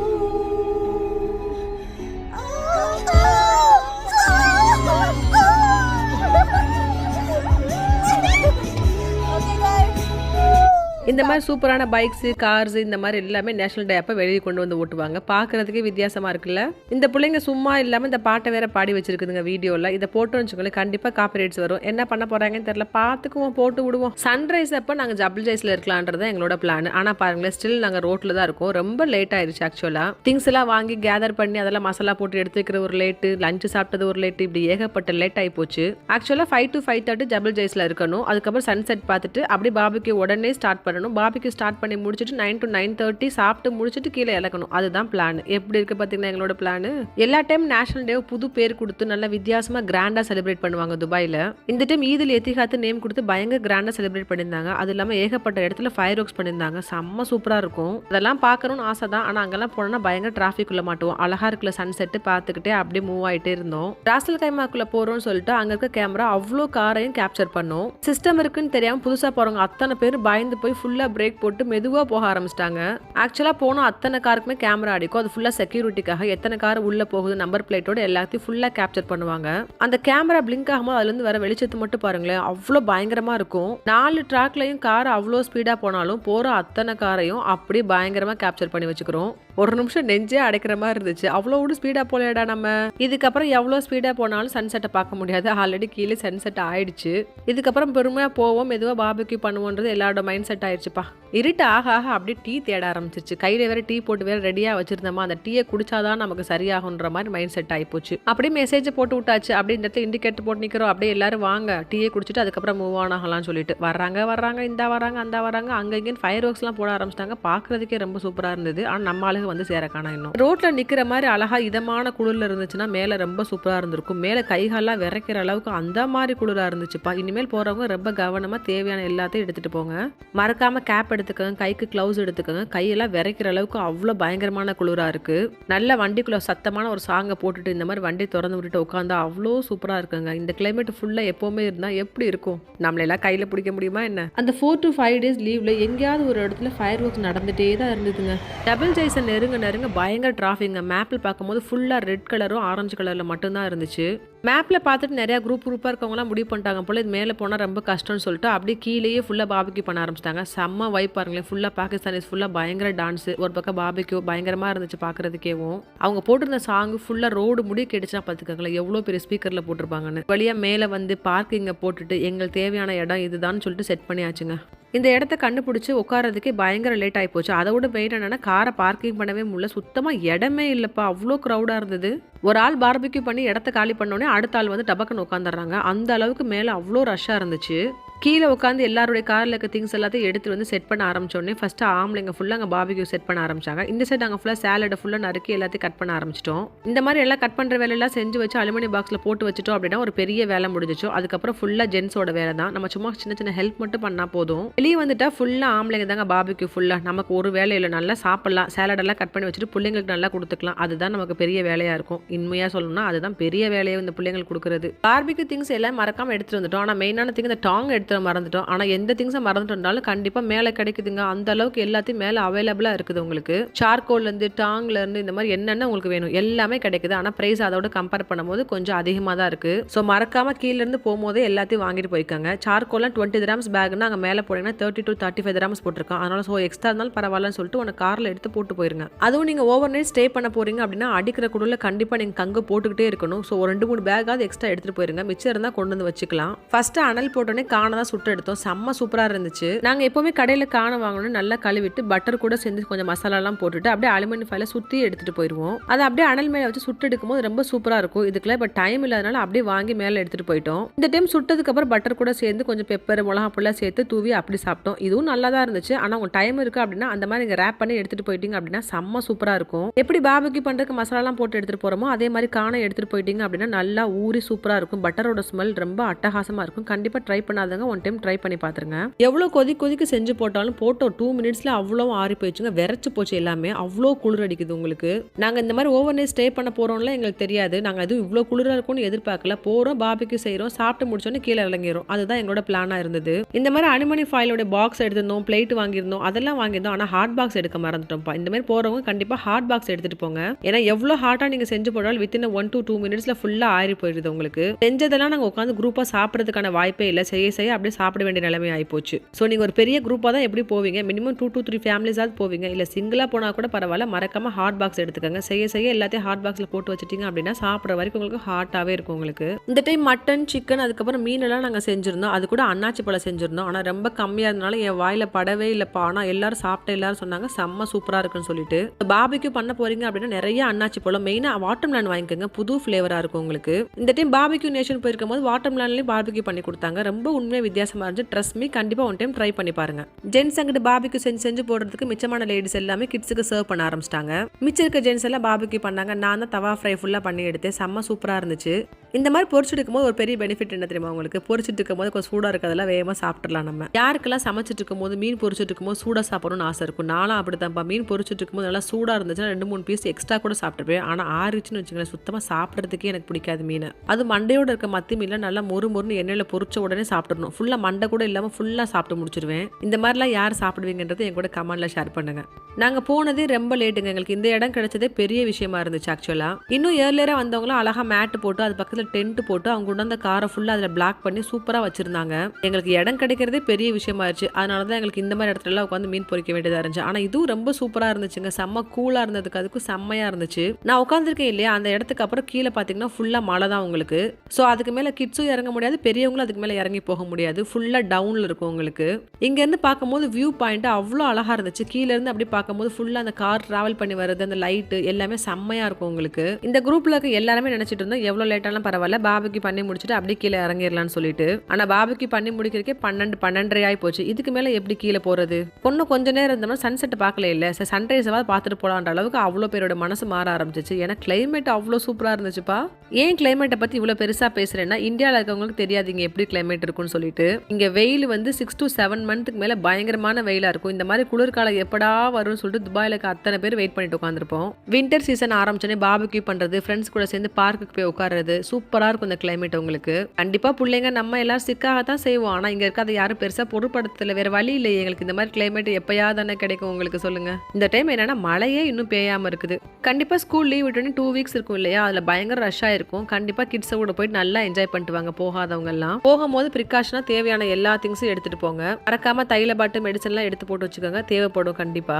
இந்த மாதிரி சூப்பரான பைக்ஸ், கார்ஸ் இந்த மாதிரி எல்லாமே நேஷனல் டே அப்போ வெளியே கொண்டு வந்து ஓட்டுவாங்க. பார்க்கறதுக்கே வித்தியாசமா இருக்குல்ல. இந்த பிள்ளைங்க சும்மா இல்லாமல் இந்த பாட்டை வேற பாடி வச்சிருக்குதுங்க வீடியோவில். இதை போட்டோன்னு வச்சுக்கோங்களேன், கண்டிப்பாக காப்பிரைட்ஸ் வரும். என்ன பண்ண போறாங்கன்னு தெரியல, பார்த்துக்குவோம், போட்டு விடுவோம். சன்ரைஸ் அப்போ நாங்கள் ஜபிள் ஜைஸில் இருக்கலான்றது எங்களோட பிளான். ஆனால் பாருங்களேன், ஸ்டில் நாங்கள் ரோட்டில் தான் இருக்கோம். ரொம்ப லேட் ஆயிடுச்சு ஆக்சுவலாக. திங்ஸ் எல்லாம் வாங்கி கேதர் பண்ணி அதெல்லாம் மசாலா போட்டு எடுத்து வைக்கிற ஒரு லேட்டு, லஞ்சு சாப்பிட்டது ஒரு லேட்டு, இப்படி ஏகப்பட்ட லேட் ஆகி போச்சு. ஆக்சுவலாக 5 to 5:30 ஜபிள் ஜைஸில் இருக்கணும். அதுக்கப்புறம் சன்செட் பார்த்துட்டு அப்படியே பாபிக்கு உடனே ஸ்டார்ட் பாபிக்கு ஸ்டார்ட் பண்ணி முடிச்சுட்டு 9 to 9:30 சாப்பிட்டு முடிச்சுட்டு கீழே இறக்கணும். அதுதான் பிளான். எப்படி இருக்கு பாத்தீங்கன்னா எங்களோட பிளான். எல்லா டைம் நேஷனல் டே புது பேர் கொடுத்து நல்ல வித்தியாசமா கிராண்டா செலிப்ரேட் பண்ணுவாங்க துபாயில. இந்த டைம் ஈதில் எத்திகாத்து நேம் கொடுத்து பயங்கர கிராண்டா செலிப்ரேட் பண்ணியிருந்தாங்க. அது இல்லாம ஏகப்பட்ட இடத்துல ஃபயர் ஒர்க்ஸ் பண்ணியிருந்தாங்க. செம்ம சூப்பரா இருக்கும். அதெல்லாம் பார்க்கணும்னு ஆசை தான். ஆனா அங்கெல்லாம் போனா பயங்கர டிராஃபிக் உள்ள மாட்டுவோம். அழகா இருக்குல்ல சன்செட் பார்த்துக்கிட்டே அப்படியே மூவ் ஆயிட்டே இருந்தோம். ராசல் கைமாக்குள்ள போறோம்னு சொல்லிட்டு அங்க இருக்க கேமரா அவ்வளோ காரையும் கேப்சர் பண்ணும். சிஸ்டம் இருக்குன்னு தெரியாம புதுசா போறவங்க அத்தனை பேர் பயந்து போய் ஃபுல்லா பிரேக் போட்டு மெதுவா போக ஆரம்பிச்சிட்டாங்க. ஆக்சுவலா போனோம் அத்தனை காருக்குமே கேமரா அடிக்கும். அது ஃபுல்லா செக்யூரிட்டிக்காக எத்தனை கார் உள்ள போகுது நம்பர் பிளேட்டோட எல்லாத்தையும் ஃபுல்லா கேப்சர் பண்ணுவாங்க. அந்த கேமரா பிளிங்க் ஆகும்போது அதுல இருந்து வர வெளிச்சத்து மட்டும் பாருங்களேன், அவ்வளோ பயங்கரமா இருக்கும். 4 ட்ராக்லயும் கார் அவ்வளோ ஸ்பீடா போனாலும் போற அத்தனை காரையும் அப்படியே பயங்கரமா கேப்சர் பண்ணி வச்சுக்கிறோம். ஒரு நிமிஷம் நெஞ்சே அடைக்கிற மாதிரி இருந்துச்சு. அவ்வளோ ஸ்பீடா போலையடா நம்ம. இதுக்கப்புறம் எவ்வளோ ஸ்பீடா போனாலும் சன்செட்டை பார்க்க முடியாது. ஆல்ரெடி கீழே சன்செட் ஆயிடுச்சு. இதுக்கப்புறம் பெருமையா போவோம், மெதுவா பாபிக்யூ பண்ணுவோன்றது எல்லாரோட மைண்ட் செட் ஆயிடுச்சுப்பா. இருட்டு ஆக ஆக அப்படியே டீ தேட ஆரம்பிச்சிருச்சு. கையில வேற டீ போட்டு வேற ரெடியா வச்சிருந்தோமா, அந்த டீயை குடிச்சாதான் நமக்கு சரியாகுன்ற மாதிரி மைண்ட் செட் ஆகி போச்சு. அப்படியே மெசேஜ் போட்டு விட்டாச்சு. அப்படியே இந்த இடத்துல இண்டிகேட்டர் போட்டு நிக்கிறோம். அப்படியே எல்லாரும் வாங்க டீயை குடிச்சிட்டு அதுக்கப்புறம் மூவ் ஆன் ஆகலாம்னு சொல்லிட்டு வர்றாங்க இந்த வராங்க அந்த வராங்க. அங்க இங்கே ஃபயர் ஒர்க்ஸ் எல்லாம் போட ஆரம்பிச்சிட்டாங்க. பாக்குறதுக்கே ரொம்ப சூப்பரா இருந்தது. ஆனா நம்ம ஆளுங்க வந்து சேர காணோம். இன்னும் ரோட்ல நிக்கிற மாதிரி அழகா இதமான குளிர்ல இருந்துச்சுன்னா மேல ரொம்ப சூப்பரா இருந்திருக்கும். மேல கைகாலாம் விரைக்கிற அளவுக்கு அந்த மாதிரி குளிரா இருந்துச்சுப்பா. இனிமேல் போறவங்க ரொம்ப கவனமா தேவையான எல்லாத்தையும் எடுத்துட்டு போங்க. மறக்காம கேப் எடுத்துக்கோங்க, கைக்கு கிளவுஸ் எடுத்துக்கோங்க. கையெல்லாம் விரைக்கிற அளவுக்கு அவ்வளோ பயங்கரமான குளிரா இருக்கு. நல்ல வண்டிக்குள்ள சத்தமான ஒரு சாங்கை போட்டுட்டு இந்த மாதிரி வண்டி திறந்து விட்டுட்டு உட்காந்தா அவ்வளோ சூப்பரா இருக்குங்க. இந்த கிளைமேட் ஃபுல்லா எப்பவுமே இருந்தா எப்படி இருக்கும்? நம்மளெல்லாம் கையில பிடிக்க முடியுமா என்ன? அந்த 4 to 5 days லீவ்ல எங்கேயாவது ஒரு இடத்துல ஃபயர் ஒர்க்ஸ் நடந்துட்டே தான் இருந்ததுங்க. டபுள் ஜைசன் நெருங்க பயங்கர டிராஃபிக்ங்க. மேப்ல பார்க்கும்போது ஃபுல்லா ரெட் கலரும் ஆரஞ்சு கலர்ல மட்டும்தான் இருந்துச்சு. மேப்ல பார்த்துட்டு நிறைய குரூப்பா இருக்கவங்கலாம் முடிவு பண்ணிட்டாங்க போல இது மேலே போனால் ரொம்ப கஷ்டம்னு சொல்லிட்டு அப்படியே கீழேயே ஃபுல்லாக பாபிக்யூ பண்ண ஆரம்பிச்சிட்டாங்க. செம்ம வைப் பாருங்களேன். ஃபுல்லாக பாகிஸ்தானிஸ் ஃபுல்லாக பயங்கர டான்ஸ். ஒரு பக்கம் பாபிக்யூ பயங்கரமா இருந்துச்சு பார்க்கறதுக்கேவும். அவங்க போட்டிருந்த சாங் ஃபுல்லாக ரோடு முடி கேட்டுச்சுன்னா பார்த்துக்கங்களேன் எவ்வளோ பெரிய ஸ்பீக்கரில் போட்டிருப்பாங்கன்னு. வழியாக மேலே வந்து பார்க்கிங்கை போட்டுட்டு எங்களுக்கு தேவையான இடம் இதுதான் சொல்லிட்டு செட் பண்ணியாச்சுங்க. இந்த இடத்த கண்டுபிடிச்சி உட்காரதுக்கே பயங்கர லேட் ஆகி போச்சு. அதை விட மெயின் என்னன்னா காரை பார்க்கிங் பண்ணவே முடியல. சுத்தமாக இடமே இல்லைப்பா, அவ்வளோ க்ரௌடாக இருந்தது. ஒரு ஆள் பார்பிக்யூ பண்ணி இடத்த காலி பண்ணோடனே அடுத்த ஆள் வந்து டபக்குன்னு உட்காந்துடுறாங்க. அந்த அளவுக்கு மேலே அவ்வளோ ரஷ்ஷாக இருந்துச்சு. கீழே உட்காந்து எல்லாருடைய காரில் இருக்க திங்ஸ் எல்லாத்தையும் எடுத்துட்டு வந்து செட் பண்ண ஆரம்பிச்சோடனே ஃபர்ஸ்ட் ஆம்பளைங்க ஃபுல்லாக அங்கே பாபிக்யூ செட் பண்ண ஆரம்பிச்சாங்க. இந்த சைடு நாங்கள் ஃபுல்லாக சேலடை ஃபுல்லாக நறுக்கி எல்லாத்தையும் கட் பண்ண ஆரம்பிச்சிட்டோம். இந்த மாதிரி எல்லாம் கட் பண்ணுற வேலையெல்லாம் செஞ்சு வச்சு அலுமினியம் பாக்ஸில் போட்டு வச்சுட்டோம் அப்படின்னா ஒரு பெரிய வேலை முடிஞ்சிச்சோ. அதுக்கப்புறம் ஃபுல்லாக ஜென்ஸோட வேலை தான். நம்ம சும்மா சின்ன ஹெல்ப் மட்டும் பண்ணால் போதும். வெளியே வந்துட்டா ஃபுல்லாக ஆம்பளைங்க தாங்க பாபிக்யூ ஃபுல்லாக. நமக்கு ஒரு வேலை இல்லை, நல்லா சாப்பிடலாம், சேலடெல்லாம் கட் பண்ணி வச்சுட்டு பிள்ளைங்களுக்கு நல்லா கொடுத்துக்கலாம். அதுதான் நமக்கு பெரிய வேலையாக இருக்கும். உண்மையாக சொல்லணும்னா அதுதான் பெரிய வேலையை இந்த பிள்ளைங்களுக்கு கொடுக்குறது. பார்பிக்யூ திங்ஸ் எல்லாம் மறக்காமல் எடுத்துட்டு வந்துட்டோம். ஆனால் மெயினான திங் இந்த டாங் எடுத்து மறந்துட்டோம். ஆனால் எந்த திங்ஸை மறந்துட்டு இருந்தாலும் கண்டிப்பாக மேலே கிடைக்குதுங்க. அந்த அளவுக்கு எல்லாத்தையும் மேலே அவைலபிளாக இருக்குது உங்களுக்கு. சார்கோல்லேருந்து டாங்லேருந்து இந்த மாதிரி என்னென்ன உங்களுக்கு வேணும் எல்லாமே கிடைக்குது. ஆனால் ப்ரைஸ் அதோட கம்பேர் பண்ணும்போது கொஞ்சம் அதிகமாக தான் இருக்குது. ஸோ மறக்காமல் கீழேருந்து போகும்போதே எல்லாத்தையும் வாங்கிட்டு போய்க்காங்க. சார்கோல்லாம் 20 dirhams பேக்னா அங்கே மேலே போனீங்கன்னா 30 to 35 dirhams போட்டிருக்கான். அதனால ஸோ எக்ஸ்ட்ரா இருந்தாலும் பரவாயில்லன்னு சொல்லிட்டு உனக்கு காரில் எடுத்து போட்டு போயிருங்க. அதுவும் நீங்கள் ஓவர் நைட் ஸ்டே பண்ண போறீங்க அப்படின்னா அடிக்கிற குடல கண்டிப்பாக நீங்கள் கங்கு போட்டுக்கிட்டே இருக்கணும். ஸோ 2-3 பேக்காவது எக்ஸ்ட்ரா எடுத்துகிட்டு போயிருங்க. மிச்சம் இருந்தால் கொண்டு வந்து வச்சுக்கலாம். ஃபர்ஸ்ட் அனல் போட்டோன்னே காண தான் சுட்டு எடுத்தோம். செம்ம சூப்பரா இருந்துச்சு. நாங்க எப்பவுமே கடையில காண வாங்கணும், நல்லா கழுவிட்டு பட்டர் கூட சேர்ந்து கொஞ்சம் மசாலா எல்லாம் போட்டுட்டு அப்படியே அலுமினியம் ஃபாயில சுத்தி எடுத்துட்டு போயிருவோம். அதை அப்படியே அனல் மேல வச்சு சுட்டு எடுக்கும் போது ரொம்ப சூப்பரா இருக்கும். இதுக்குள்ள இப்ப டைம் இல்லாதனால அப்படியே வாங்கி மேல எடுத்துட்டு போயிட்டோம். இந்த டைம் சுட்டதுக்கு அப்புறம் பட்டர் கூட சேர்ந்து கொஞ்சம் பெப்பர் மிளகா புல்லாம் சேர்த்து தூவி அப்படி சாப்பிட்டோம். இதுவும் நல்லா தான் இருந்துச்சு. ஆனா உங்க டைம் இருக்கு அப்படின்னா அந்த மாதிரி நீங்க ரேப் பண்ணி எடுத்துட்டு போயிட்டீங்க அப்படின்னா செம்ம சூப்பரா இருக்கும். எப்படி பாபிக்யூ பண்றதுக்கு மசாலா எல்லாம் போட்டு எடுத்துட்டு போறோமோ அதே மாதிரி காண எடுத்துட்டு போயிட்டீங்க அப்படின்னா நல்லா ஊறி சூப்பரா இருக்கும். பட்டரோட ஸ்மெல் ரொம்ப அட்டகாசமா இருக்கும். கண்டிப்பா ட்ரை பண்ணாதவங்க சொல்லியிருக்காங்க. ஒன் டைம் ட்ரை பண்ணி பார்த்துருங்க. எவ்வளோ கொதிக்கு செஞ்சு போட்டாலும் போட்ட 2 மினிட்ஸில் அவ்வளோ ஆறி போயிடுச்சுங்க. விரைச்சி போச்சு எல்லாமே. அவ்வளோ குளிர் அடிக்குது உங்களுக்கு. நாங்கள் இந்த மாதிரி ஓவர் நைட் ஸ்டே பண்ண போகிறோம்ல எங்களுக்கு தெரியாது. நாங்கள் எதுவும் இவ்வளோ குளிராக இருக்கும்னு எதிர்பார்க்கல. போகிறோம், பாபிக்கு செய்கிறோம், சாப்பிட்டு முடிச்சோன்னே கீழே இறங்கிடும். அதுதான் எங்களோட பிளானாக இருந்தது. இந்த மாதிரி அலுமினியம் ஃபாயிலோட பாக்ஸ் எடுத்திருந்தோம், பிளேட் வாங்கியிருந்தோம், அதெல்லாம் வாங்கியிருந்தோம். ஆனால் ஹாட் பாக்ஸ் எடுக்க மறந்துட்டோம்ப்பா. இந்த மாதிரி போகிறவங்க கண்டிப்பாக ஹாட் பாக்ஸ் எடுத்துகிட்டு போங்க. ஏன்னா எவ்வளோ ஹாட்டாக நீங்கள் செஞ்சு போட்டாலும் வித்தின் 1 to 2 மினிட்ஸில் ஃபுல்லாக ஆறி போயிடுது உங்களுக்கு. செஞ்சதெல்லாம் நாங்கள் உட்காந்து குரூப்பாக சாப்பிட்றதுக்கான வாய்ப்பே இல்லை. செய்ய அப்படியே சாப்பிட வேண்டிய நிலைமை ஆகிப்போச்சு. ஸோ நீங்கள் ஒரு பெரிய குரூப்பாக தான் எப்படி போவீங்க, மினிமம் 2 to 3 ஃபேமிலிஸாவது போவீங்க. இல்லை சிங்கிளாக போனால் கூட பரவாயில்ல, மறக்காமல் ஹாட் பாக்ஸ் எடுத்துக்கோங்க. செய்ய எல்லாத்தையும் ஹாட் பாக்ஸில் போட்டு வச்சுட்டீங்க அப்படின்னா சாப்பிட்ற வரைக்கும் உங்களுக்கு ஹாட்டாகவே இருக்கும் உங்களுக்கு. இந்த டைம் மட்டன், சிக்கன், அதுக்கப்புறம் மீனெல்லாம் நாங்கள் செஞ்சுருந்தோம். அது கூட அன்னாச்சி பழம் செஞ்சுருந்தோம். ஆனால் ரொம்ப கம்மியாக இருந்தனால என் வாயில் படவே இல்லைப்பா. ஆனால் எல்லாரும் சாப்பிட்ட எல்லாரும் சொன்னாங்க செம்ம சூப்பராக இருக்குன்னு சொல்லிட்டு. பாபிக்கு பண்ண போறீங்க அப்படின்னா நிறைய அன்னாச்சி பழம், மெயினாக வாட்டர்மெலன் வாங்கிக்கோங்க. புது ஃப்ளேவராக இருக்கும் உங்களுக்கு. இந்த டைம் பாபிக்கு நேஷன் போயிருக்கும் போது வாட்டர்மெலன்லேயும் பாபிக்கு பண்ணி கொடுத்தாங்க. ரொம்ப உண்மையாக வித்தியாசமாக இருந்துச்சு. ட்ரஸ்ட் மீ, கண்டிப்பாக ஒன் டைம் ட்ரை பண்ணி பாருங்க. ஜென்ஸ் அங்கிட்டு பாபிக்கு செஞ்சு போடுறதுக்கு மிச்சமான லேடிஸ் எல்லாமே கிட்ஸுக்கு சர்வ் பண்ண ஆரம்பிச்சிட்டாங்க. மிச்சம் இருக்க ஜென்ஸ் எல்லாம் பாபிக்கு பண்ணாங்க. நான் தான் தவா ஃப்ரை ஃபுல்லாக பண்ணி எடுத்தேன். செம்ம சூப்பராக இருந்துச்சு. இந்த மாதிரி பொரிச்சுட்டு இருக்கும்போது ஒரு பெரிய பெனிஃபிட் என்ன தெரியுமா உங்களுக்கு, பொரிச்சிட்டு இருக்கும் போது கொஞ்சம் சூடாக இருக்கிறதெல்லாம் வேகமாக சாப்பிட்றலாம். நம்ம யாருக்கெல்லாம் சமைச்சிட்டு இருக்கும் போது மீன் பொரிச்சிட்டு இருக்கும்போது சூடாக சாப்பிடணும்னு ஆசை இருக்கும். நானும் அப்படித்தான்ப்பா. மீன் பொரிச்சிட்டு இருக்கும்போது நல்லா சூடாக இருந்துச்சுன்னா 2-3 பீஸ் எக்ஸ்ட்ரா கூட சாப்பிட்டுருப்பேன். ஆனால் ஆறிச்சுன்னு வச்சுக்கோங்களேன், சுத்தமாக சாப்பிட்றதுக்கே எனக்கு பிடிக்காது மீன். அது மண்டையோட இருக்க மத்தி மீனில் நல்லா மொறுன்னு எண்ணெயில் பொரிச்ச உடனே சாப்பிடணும். ஃபுல்லாக மண்டை கூட இல்லாமல் ஃபுல்லாக சாப்பிட்டு முடிச்சிருவேன். இந்த மாதிரிலாம் யார் சாப்பிடுவீங்கன்றது என் கூட கமெண்ட்ல ஷேர் பண்ணுங்க. நாங்கள் போனதே ரொம்ப லேட்டுங்க. எங்களுக்கு இந்த இடம் கிடைச்சதே பெரிய விஷயமா இருந்துச்சு ஆக்சுவலாக. இன்னும் ஏர்லியராக வந்தவங்களாம் அழகாக மேட்டு போட்டு அது பக்கத்தில் டென்ட் போட்டு அவங்க கொண்டு அந்த காரை ஃபுல்லாக அதில் பிளாக் பண்ணி சூப்பராக வச்சிருந்தாங்க. எங்களுக்கு இடம் கிடைக்கிறதே பெரிய விஷயமா இருந்துச்சு. அதனால தான் எங்களுக்கு இந்த மாதிரி இடத்துல உட்காந்து மீன் பொரிக்க வேண்டியதாக இருந்துச்சு. ஆனால் இதுவும் ரொம்ப சூப்பராக இருந்துச்சுங்க. செம்ம கூலாக இருந்ததுக்கு அதுக்கும் செம்மையாக இருந்துச்சு. நான் உட்காந்துருக்கேன் இல்லையா, அந்த இடத்துக்கு அப்புறம் கீழே பார்த்தீங்கன்னா ஃபுல்லாக மழை தான் உங்களுக்கு. ஸோ அதுக்கு மேலே கிட்ஸும் இறங்க முடியாது, பெரியவங்களும் அதுக்கு மேலே இறங்கி போக முடியாது. ஃபுல்லாக டவுனில் இருக்கும் உங்களுக்கு. இங்கேருந்து பார்க்கும்போது வியூ பாயிண்ட் அவ்வளோ அழகாக இருந்துச்சு. கீழேருந்து அப்படி பார்க்கும்போது ஃபுல்லாக அந்த கார் ட்ராவல் பண்ணி வருது, அந்த லைட்டு எல்லாமே செம்மையாக இருக்கும் உங்களுக்கு. இந்த குரூப்பில் இருக்க எல்லாருமே நினச்சிட்டு இருந்தோம் எவ்வளோ லேட்டாலும் பரவாயில்ல, பாபிக்கு பண்ணி முடிச்சுட்டு அப்படியே கீழே இறங்கிடலான்னு சொல்லிட்டு. ஆனால் பாபிக்கு பண்ணி முடிக்கிறதுக்கே 12-12:30 ஆகி போச்சு. இதுக்கு மேலே எப்படி கீழே போகிறது? பொண்ணு கொஞ்ச நேரம் இருந்தோம்னா சன்செட் பார்க்கல இல்லை, சன்ரைஸாவது பார்த்துட்டு போகலான்ற அளவுக்கு அவ்வளோ பேரோட மனசு மாற ஆரம்பிச்சிச்சு. ஏன்னா கிளைமேட் அவ்வளோ சூப்பராக இருந்துச்சுப்பா. ஏன் கிளைமேட்டை பற்றி இவ்வளோ பெருசாக பேசுகிறேன்னா, இந்தியாவில் இருக்கவங்களுக்கு தெரியாது இங்கே எப்படி கிளைமேட் இருக்குன்னு சொல்லிட்டு. இங்கே வெயில் வந்து 6 to 7 மந்த்துக்கு மேலே பயங்கரமான வெயிலாக இருக்கும். இந்த மாதிரி குளிர்காலம் எப்படா வரும்னு சொல்லிட்டு துபாயில் அத்தனை பேர் வெயிட் பண்ணிட்டு உட்காந்துருப்போம். வின்டர் சீசன் ஆரம்பிச்சோன்னே பாபிக்யூ பண்ணுறது, ஃப்ரெண்ட்ஸ் கூட சேர்ந்து பார்க்குக்கு போய் உட்கார்றது, சூப்பராக இருக்கும் இந்த கிளைமேட் உங்களுக்கு. கண்டிப்பாக பிள்ளைங்க நம்ம எல்லாரும் சிக்காக தான் செய்வோம். ஆனால் இங்கே இருக்காத யாரும் பெருசாக பொருட்படுத்தல. வேறு வழி இல்லை எங்களுக்கு. இந்த மாதிரி கிளைமேட் எப்பயாவது தானே கிடைக்கும் உங்களுக்கு, சொல்லுங்க. இந்த டைம் என்னன்னா மழையே இன்னும் பெய்யாமல் இருக்குது. கண்டிப்பாக ஸ்கூல் லீவ் விட்டு 2 வீக்ஸ் இருக்கும் இல்லையா, அதில் பயங்கர ரஷ்ஷாக இருக்கும். கண்டிப்பாக கிட்ஸை கூட போயிட்டு நல்லா என்ஜாய் பண்ணிட்டு வாங்க. போகாதவங்க எல்லாம் போகும்போது ப்ரிகாஷனாக தேவையான எல்லா திங்ஸும் எடுத்துட்டு போங்க. மறக்காம தைல பாட்டு மெடிசன்லாம் எடுத்து போட்டு வச்சுக்கோங்க, தேவைப்படும் கண்டிப்பா.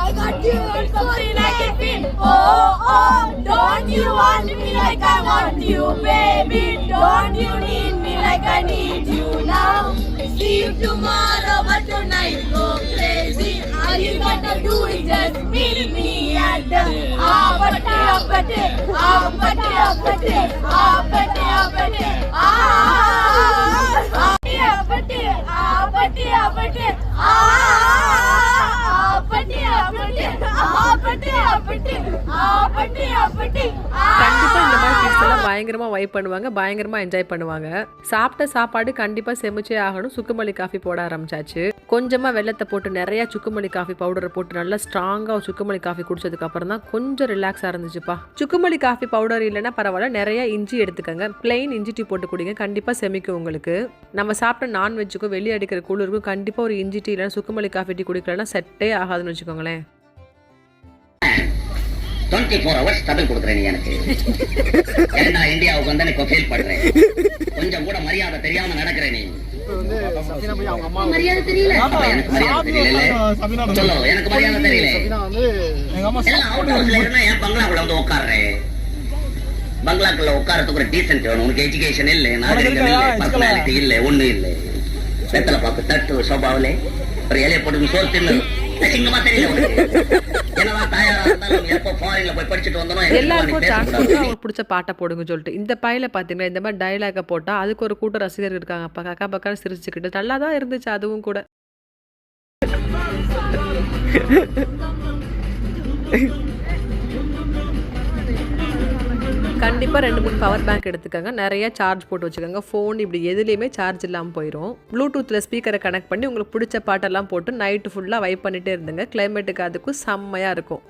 I got you sorry like a fin. Oh, don't you want me like I want you, baby? Don't you need me like I need you now? See you tomorrow, but tonight go crazy. All you gotta do is just meet me at the Apate. கண்டிப்பா இந்த மாதிரி kids எல்லாம் பயங்கரமா vibe பண்ணுவாங்க, பயங்கரமா enjoy பண்ணுவாங்க. சாப்பிட்ட சாப்பாடு கண்டிப்பா செமிச்சே ஆகணும். சுக்குமல்லி காஃபி போட ஆரம்பிச்சாச்சு. கொஞ்சமா வெள்ளத்தை போட்டு நிறைய சுக்குமல்லி காஃபி பவுடரை போட்டு நல்லா ஸ்ட்ராங்கா சுக்குமல்லி காஃபி குடிச்சதுக்கு அப்புறம் தான் கொஞ்சம் ரிலாக்ஸா இருந்துச்சுப்பா. சுக்குமல்லி காஃபி பவுடர் இல்லைன்னா பரவாயில்ல, நிறைய இஞ்சி எடுத்துக்கங்க. பிளெயின் இஞ்சி டீ போட்டு குடிங்க, கண்டிப்பா செமிக்கும் உங்களுக்கு. நம்ம சாப்பிட்ட நான்வெஜ்ஜுக்கும் வெளியே அடிக்கிற குளிருக்கும் கண்டிப்பா ஒரு இஞ்சி டீ இல்லைன்னா சுக்குமல்லி காஃபி டீ குடிக்கலன்னா செட்டே ஆகாதுன்னு வச்சுக்கோங்களேன். 24 hours டபுள் கொடுக்குறேன் நீ எனக்கு. ஏன்னா இந்தியாவுக்கு வந்து இப்போ ஃபீல் பண்றேன். கொஞ்சம் கூட மரியாதை தெரியாம நடக்கிறேன் நீ. மரியாதை தெரியல. எனக்கு மரியாதை தெரியல. சொல்லு, எனக்கு மரியாதை தெரியல. எல்லாம் அவுட் ஹவுஸ்ல இருந்தா என் பங்களாக்குள்ள வந்து உட்கார்றேன். பங்களாக்குள்ள உட்காரத்துக்கு ஒரு டீசென்ட் வேணும். உனக்கு எஜுகேஷன் இல்லை, நாகரிகம் இல்லை, பர்சனாலிட்டி இல்லை, ஒண்ணு இல்லை. வெத்தலை பாக்கு தட்டு சோபாவிலே ஒரு இலையை போட்டு சோறு தின்னு சிங்கமா தெரியல உனக்கு. என்னதான் தாயாரா இருந்தாலும் எப்போ ஃபாரின்ல போய் படிச்சுட்டு வந்தோம். எல்லாருக்கும் சான்ஸ் கொடுத்து அவங்களுக்கு பிடிச்ச பாட்டை போடுங்க சொல்லிட்டு இந்த பையில பாத்தீங்கன்னா இந்த மாதிரி டைலாக போட்டா அதுக்கு ஒரு கூட்ட ரசிகர் இருக்காங்க. அப்ப கக்கா பக்கா சிரிச்சுக்கிட்டு நல்லா தான் இருந்துச்சு அதுவும் கூட. கண்டிப்பாக 2-3 பவர் பேங்க் எடுத்துக்கோங்க. நிறைய சார்ஜ் போட்டு வச்சுக்கோங்க. ஃபோன் இப்படி எதுலேயுமே சார்ஜ் இல்லாமல் போயிடும். ப்ளூடூத்தில் ஸ்பீக்கரை கனெக்ட் பண்ணி உங்களுக்கு பிடிச்ச பாட்டெல்லாம் போட்டு நைட்டு ஃபுல்லாக வைப் பண்ணிகிட்டே இருந்துங்க. கிளைமேட்டுக்கு அதுக்கும் செம்மையாக இருக்கும்.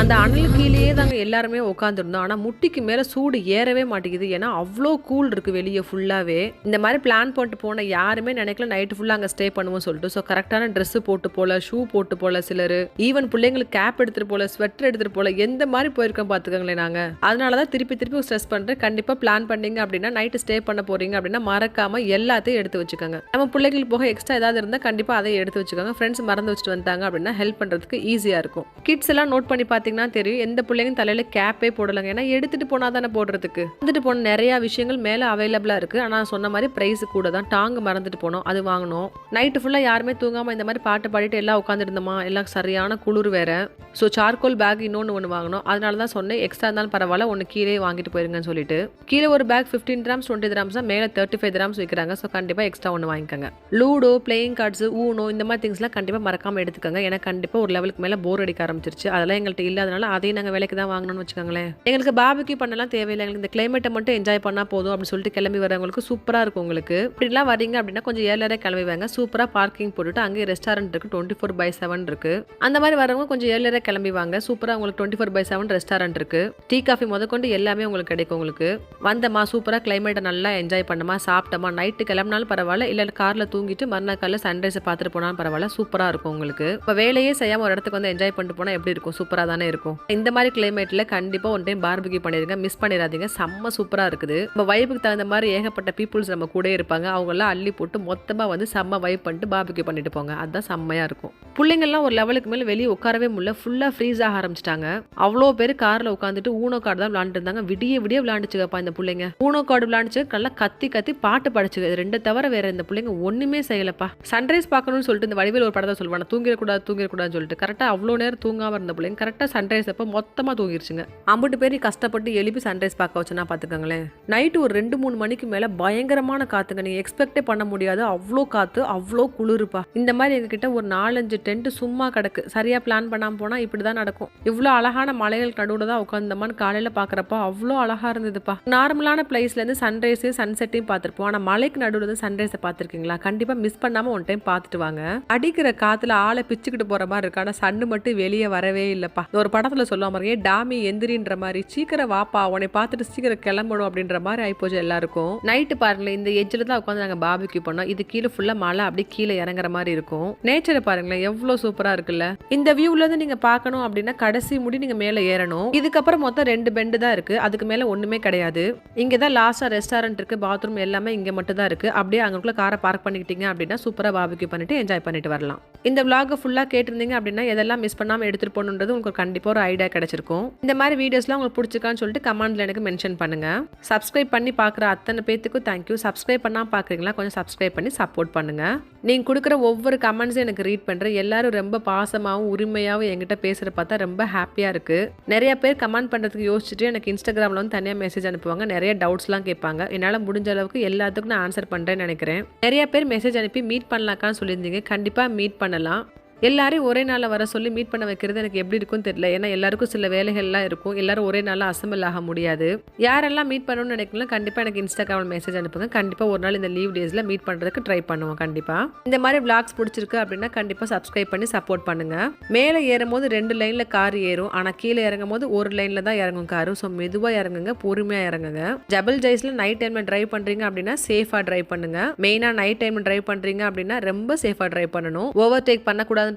அந்த அனல் கீழேயே தாங்க எல்லாருமே உட்காந்துருந்தோம். ஆனால் முட்டிக்கு மேலே சூடு ஏறவே மாட்டேங்குது. ஏன்னா அவ்வளோ கூல் இருக்குது வெளியே ஃபுல்லாகவே. இந்த மாதிரி பிளான் போட்டு போன யாருமே நினைக்கல நைட்டு ஃபுல்லாக அங்கே ஸ்டே பண்ணுவோம் சொல்லிட்டு. ஸோ கரெக்டான ட்ரெஸ்ஸு போட்டு போல, ஷூ போட்டு போல, சிலர் ஈவன் பிள்ளைங்களுக்கு கேப் எடுத்துகிட்டு போல, ஸ்வெட்டர் எடுத்துகிட்டு போல, எந்த மாதிரி போயிருக்கோம் பார்த்துக்கோங்களேன். நாங்கள் அதனால தான் திருப்பி ஸ்ட்ரெஸ் பண்ணுறேன். கண்டிப்பாக பிளான் பண்ணிங்க அப்படின்னா நைட்டு ஸ்டே பண்ண போகிறீங்க அப்படின்னா மறக்காமல் எல்லாத்தையும் எடுத்து வச்சுக்கோங்க. நம்ம பிள்ளைங்களுக்கு போக எக்ஸ்ட்ரா ஏதாவது இருந்தால் கண்டிப்பாக அதை எடுத்து வச்சுக்கோங்க. ஃப்ரெண்ட்ஸ் மறந்து வச்சுட்டு வந்தாங்க அப்படின்னா ஹெல்ப் பண்ணுறதுக்கு ஈஸியாக இருக்கும். கிட்ஸ் எல்லாம் நோட் பண்ணி பார்த்தீங்கன்னா தெரியும், எந்த பிள்ளைங்க தலையில கேப்பே போடலங்க. ஏன்னா எடுத்துட்டு போனா தானே போடுறதுக்கு. வந்துட்டு போன நிறைய விஷயங்கள் மேல அவைலபிளா இருக்கு. ஆனா சொன்ன மாதிரி பிரைஸ் கூட தான். டாங்கு மறந்துட்டு போனோம், அது வாங்கணும். நைட்டு ஃபுல்லா யாருமே தூங்காம இந்த மாதிரி பாட்டு பாடிட்டு எல்லாம் உட்காந்துருந்தோமா. எல்லாம் சரியான குளிர் வேற. ஸோ சார்கோல் பேக் இன்னொன்று வாங்கணும். அதனால தான் சொன்னேன் எக்ஸ்ட்ரா இருந்தாலும் பரவாயில்ல, ஒன்று கீழே வாங்கிட்டு போயிருங்கன்னு சொல்லிட்டு. கீழே ஒரு பேக் 15 கிராம்ஸ் 20 கிராம்ஸ் தான், மேலே 35 கிராம்ஸ் விற்கிறாங்க. ஸோ கண்டிப்பாக எக்ஸ்ட்ரா ஒன்று வாங்கிக்கோங்க. லூடோ, பிளேயிங் கார்ட்ஸ், ஊனோ இந்த மாதிரி திங்ஸ்லாம் கண்டிப்பாக மறக்காம எடுத்துக்கோங்க. ஏன்னா கண்டிப்பாக ஒரு லெவலுக்கு மேலே போர் அடிக்க ஆரம்பிச்சிருச்சு. அதெல்லாம் எங்கள்கிட்ட இல்லாதனால அதையும் நாங்கள் வேலைக்கு தான் வாங்கணும்னு வச்சுக்கோங்களேன். எங்களுக்கு பாபிக்கு பண்ணலாம் தேவையில்லை, எங்களுக்கு இந்த கிளைமேட்டை மட்டும் என்ஜாய் பண்ணால் போதும் அப்படின்னு சொல்லிட்டு கிளம்பி வரவங்களுக்கு சூப்பராக இருக்கும். உங்களுக்கு இப்படிலாம் வரீங்க அப்படின்னா கொஞ்சம் ஏர்லரே கிளம்பி வாங்க. சூப்பராக பார்க்கிங் போட்டுட்டு அங்கே ரெஸ்டாரண்ட் இருக்குது, 24/7 இருக்குது. அந்த மாதிரி வரவங்க கொஞ்சம் ஏர்லரே கிளம்பி வாங்க. சூப்பராக உங்களுக்கு 24/7 ரெஸ்டாரண்ட் இருக்குது. டீ காஃபி முதற்கொண்டு எல்லாமே உங்களுக்கு கிடைக்கும். உங்களுக்கு வந்தமா சூப்பராக கிளைமேட்டை நல்லா என்ஜாய் பண்ணமா, சாப்பிட்டமா, நைட்டு கிளம்பினாலும் பரவாயில்ல, இல்லை காரில் தூங்கிட்டு மறுநாள் காலையில் சன்ரைஸை பார்த்துட்டு போனாலும் பரவாயில்ல, சூப்பராக இருக்கும் உங்களுக்கு. இப்போ வேலையே செய்யாமல் ஒரு இடத்துக்கு வந்து என்ஜாய் பண்ணிட்டு போனால் எப்படி இருக்கும்? சூப்பராக தானே இருக்கும். இந்த மாதிரி கிளைமேட்டில் கண்டிப்பாக ஒன் டைம் பார்பிக்யூ பண்ணிடுங்க, மிஸ் பண்ணிடாதீங்க. செம்ம சூப்பராக இருக்குது. நம்ம வைப்புக்கு தகுந்த மாதிரி ஏகப்பட்ட பீப்புள்ஸ் நம்ம கூட இருப்பாங்க. அவங்கெல்லாம் அள்ளி போட்டு மொத்தமாக வந்து செம்ம வைப் பண்ணிட்டு பார்பிக்யூ பண்ணிட்டு போங்க. அதுதான் செம்மையாக இருக்கும். பிள்ளைங்கள்லாம் ஒரு லெவலுக்கு மேலே வெளியே உட்காரவே முடியல, ஃபுல்லாக ஃப்ரீஸ் ஆக ஆரம்பிச்சிட்டாங்க. அவ்வளோ பேர் காரில் உட்காந்துட்டு ஊனோ கார்டு தான் விளாண்டுட்டு இருந்தாங்க. விடிய விளாண்டுச்சுக்கப்பா இந்த பிள்ளைங்க. ஊனோ கார்டு விளாண்டுச்சு, நல்லா கத்தி பாட்டு படிச்சுது. 2 தவிர வேற இந்த பிள்ளைங்க ஒன்றுமே செய்யலப்பா. சன்ரைஸ் பார்க்கணும்னு சொல்லிட்டு இந்த வடிவேல் ஒரு படத்தை சொல்லுவாங்க, தூங்கிடக்கூடாதுன்னு சொல்லிட்டு. கரெக்டாக அவ்வளோ நேரம் தூங்காமல் இருந்த பிள்ளைங்க கரெக்டாக சன்ரைஸ் அப்போ மொத்தமாக தூங்கிருச்சுங்க. அம்புட்டு பேர் கஷ்டப்பட்டு எழுப்பி சன்ரைஸ் பார்க்க வச்சுன்னா பார்த்துக்கோங்களேன். நைட்டு ஒரு 2-3 மணிக்கு மேலே பயங்கரமான காத்துங்க. நீங்கள் எக்ஸ்பெக்டே பண்ண முடியாது. அவ்வளோ காற்று, அவ்வளோ குளிருப்பா. இந்த மாதிரி எங்ககிட்ட ஒரு 4-5 டென்ட் சும்மா கிடக்கு. சரியாக பிளான் பண்ணாமல் போனால் இப்படி தான் நடக்கும். இவ்வளோ அழகான மலைகள் நடுவில் தான் உட்காந்தமான்னு காலையில் பார்க்குறப்ப அவ்வளோ அழகாக இருந்ததுப்பா. நார்மலான பிளேஸ்லேருந்து சன்ரைஸையும் சன்செட்டையும் பார்த்துருப்போம். ஆனால் மலைக்கு நடுவில் வந்து சன்ரைஸை பார்த்துருக்கீங்களா? கண்டிப்பாக மிஸ் பண்ணாமல் ஒன் டைம் பார்த்துட்டு வாங்க. அடிக்கிற காற்றுல ஆளை பிச்சுக்கிட்டு போகிற மாதிரி இருக்கு. ஆனால் சன்னு மட்டும் வெளியே வரவே இல்லைப்பா. ஒரு படத்தில் சொல்லுவாங்க, டாமி எந்திரின்ற மாதிரி, சீக்கிரம் வாப்பா, உன்னை பார்த்துட்டு சீக்கிரம் கிளம்பணும் அப்படின்ற மாதிரி ஆயிப்போச்சு எல்லாருக்கும். நைட்டு பாருங்களேன், இந்த எட்ஜில் தான் உட்காந்து நாங்கள் பார்பிக்யூ பண்ணோம். இது கீழே ஃபுல்லாக மழை அப்படி கீழே இறங்குற மாதிரி இருக்கும். நேச்சரை பாருங்களேன் எவ்வளோ சூப்பராக இருக்குல்ல. இந்த வியூல இருந்து நீங்க பார்க்கணும் அப்படின்னா கடைசி முடி நீங்க மேலே ஏறணும். இதுக்கப்புறம் மொத்தம் 2 பெண்டு தான் இருக்கு. அதுக்கு மேலே ஒண்ணுமே கிடையாது. இங்கே தான் லாஸ்டா ரெஸ்டாரண்ட் இருக்கு, பாத்ரூம் எல்லாமே இங்கே மட்டும் தான் இருக்கு. அப்படியே அங்கக்குள்ள காரை பார்க் பண்ணிக்கிட்டீங்க அப்படின்னா சூப்பராக பார்பிக்யூ பண்ணிட்டு என்ஜாய் பண்ணிட்டு வரலாம். இந்த vlog ஃபுல்லாக கேட்டிருந்தீங்க அப்படின்னா எதெல்லாம் மிஸ் பண்ணாமல் எடுத்துட்டு போகணுன்றது உங்களுக்கு கண்டிப்பாக ஒரு ஐடியா கிடைச்சிருக்கும். இந்த மாதிரி வீடியோஸ்லாம் உங்களுக்கு பிடிச்சிருக்கான்னு சொல்லிட்டு கமெண்ட்ல எனக்கு மென்ஷன் பண்ணுங்க. சப்ஸ்கிரைப் பண்ணி பார்க்குற அத்தனை பேத்துக்கும் தேங்க்யூ. சப்ஸ்கிரைப் பண்ணாமல் பார்க்குறீங்களா? கொஞ்சம் சப்ஸ்கிரைப் பண்ணி சப்போர்ட் பண்ணுங்க. நீங்கள் கொடுக்குற ஒவ்வொரு கமெண்ட்ஸும் எனக்கு ரீட் பண்ணுறேன். எல்லாரும் ரொம்ப பாசமாகவும் உரிமையாகவும் என்கிட்ட பேசுகிற பார்த்தா ரொம்ப ஹாப்பியாக இருக்குது. நிறைய பேர் கமெண்ட் பண்ணுறதுக்கு யோசிச்சுட்டு எனக்கு இன்ஸ்டாகிராமில் வந்து தனியாக மெசேஜ் அனுப்புவாங்க. நிறைய டவுட்ஸ்லாம் கேட்பாங்க. என்னால் முடிஞ்ச அளவுக்கு எல்லாத்துக்கும் நான் ஆன்சர் பண்ணுறேன்னு நினைக்கிறேன். நிறைய பேர் மெசேஜ் அனுப்பி மீட் பண்ணலாக்கான்னு சொல்லியிருந்தீங்க. கண்டிப்பாக மீட் பண்ணலாம். எல்லாரையும் ஒரே நாளில் வர சொல்லி மீட் பண்ண வைக்கிறது எனக்கு எப்படி இருக்குன்னு தெரியல. ஏன்னா எல்லாருக்கும் சில வேலைகள்லாம் இருக்கும். எல்லாரும் ஒரே நாளில் அசம்பிள் ஆக முடியாது. யாரெல்லாம் மீட் பண்ணணும்னு நினைக்கலாம் கண்டிப்பாக எனக்கு இன்ஸ்டாகிராமில் மெசேஜ் அனுப்புங்க. கண்டிப்பாக ஒரு நாள் இந்த லீவ் டேஸில் மீட் பண்ணுறதுக்கு ட்ரை பண்ணுவோம். கண்டிப்பாக இந்த மாதிரி vlogs பிடிச்சிருக்கு அப்படின்னா கண்டிப்பாக சப்ஸ்கிரைப் பண்ணி சப்போர்ட் பண்ணுங்க. மேலே ஏறும்போது 2 லைனில் கார் ஏறும். ஆனால் கீழே இறங்கும் போது ஒரு லைனில் தான் இறங்கும் காரு. ஸோ மெதுவாக இறங்குங்க, பொறுமையாக இறங்குங்க. ஜபல் ஜைஸில் நைட் டைமில் ட்ரைவ் பண்ணுறீங்க அப்படின்னா சேஃபாக ட்ரைவ் பண்ணுங்க. மெயினாக நைட் டைமில் ட்ரைவ் பண்ணுறீங்க அப்படின்னா ரொம்ப சேஃபாக ட்ரைவ் பண்ணணும். ஓவர்டேக் பண்ணக்கூடாது.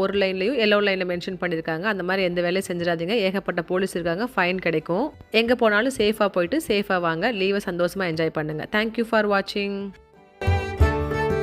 ஒரு லைன்லயும் எல்லோ லைன்ல மென்ஷன் பண்ணிருக்காங்க. அந்த மாதிரி எந்த வேலையும் செஞ்சிடாதீங்க. ஏகப்பட்ட போலீஸ் இருக்காங்க, ஃபைன் கிடைக்கும். எங்க போனாலும் சேஃபா போயிட்டு சேஃபா வாங்க. லீவை சந்தோஷமா என்ஜாய் பண்ணுங்க. தேங்க்யூ ஃபார் வாட்சிங்.